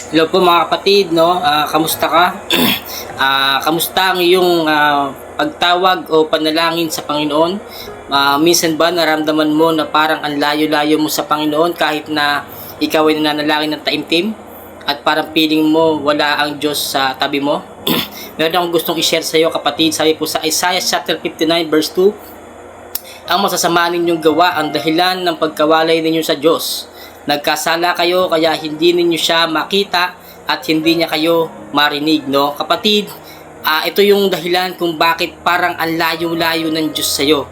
Hello po mga kapatid, no? Kamusta ka? Kamusta ang iyong pagtawag o panalangin sa Panginoon? Minsan ba naramdaman mo na parang ang layo-layo mo sa Panginoon kahit na ikaw ay nananalangin ng taimtim? At parang feeling mo wala ang Diyos sa tabi mo? Meron akong gustong i-share sa iyo kapatid. Sabi po sa Isaiah chapter 59 verse 2, ang masasama ninyong gawa ang dahilan ng pagkawalay ninyo sa Diyos. Nagkasala kayo kaya hindi ninyo siya makita at hindi niya kayo marinig, no? Kapatid, ito yung dahilan kung bakit parang ang layo-layo ng Diyos sa'yo.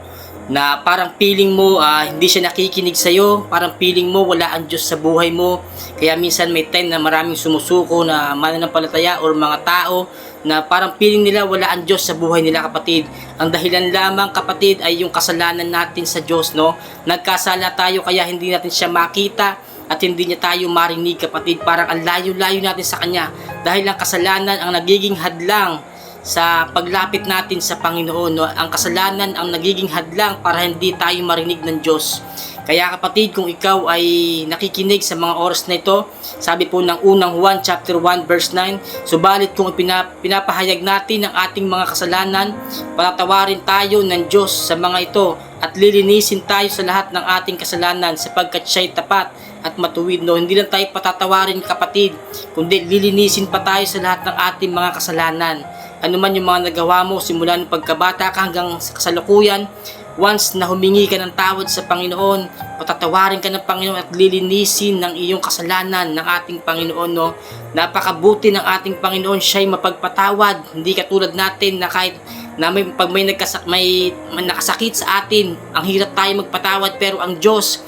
Na parang feeling mo hindi siya nakikinig sa'yo, parang feeling mo wala ang Diyos sa buhay mo. Kaya minsan may time na maraming sumusuko na mananampalataya or mga tao na parang feeling nila wala ang Diyos sa buhay nila, kapatid. Ang dahilan lamang, kapatid, ay yung kasalanan natin sa Diyos, no? Nagkasala tayo kaya hindi natin siya makita at hindi niya tayo marinig, kapatid. Parang ang layo-layo natin sa Kanya dahil ang kasalanan ang nagiging hadlang sa paglapit natin sa Panginoon, no? Ang kasalanan ang nagiging hadlang para hindi tayo marinig ng Diyos. Kaya kapatid, kung ikaw ay nakikinig sa mga oras na ito, sabi po ng unang Juan chapter 1 verse 9, subalit kung pinapahayag natin ang ating mga kasalanan, patatawarin tayo ng Diyos sa mga ito at lilinisin tayo sa lahat ng ating kasalanan sapagkat siya'y tapat at matuwid, no? Hindi lang tayo patatawarin, kapatid, kundi lilinisin pa tayo sa lahat ng ating mga kasalanan. Ano man yung mga nagawa mo simula ng pagkabata ka hanggang sa kasalukuyan, once na humingi ka ng tawad sa Panginoon, patatawarin ka ng Panginoon at lilinisin ng iyong kasalanan ng ating Panginoon, no? Napakabuti ng ating Panginoon, siya'y mapagpatawad. Hindi katulad natin na kahit na pag may nakasakit sa atin, ang hirap tayo magpatawad, pero ang Diyos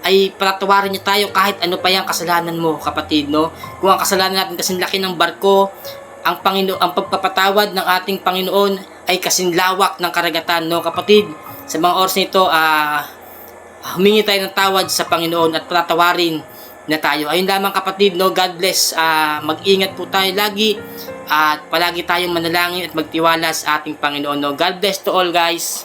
ay patatawarin niya tayo kahit ano pa yung kasalanan mo, kapatid, no? Kung ang kasalanan natin kasing laki ng barko, ang pagpapatawad ng ating Panginoon ay kasing lawak ng karagatan, no, kapatid? Sa mga oras nito, humingi tayo ng tawad sa Panginoon at patatawarin na tayo. Ayun lamang, kapatid, no? God bless. Mag-ingat po tayo lagi at palagi tayong manalangin at magtiwala sa ating Panginoon, no? God bless to all, guys.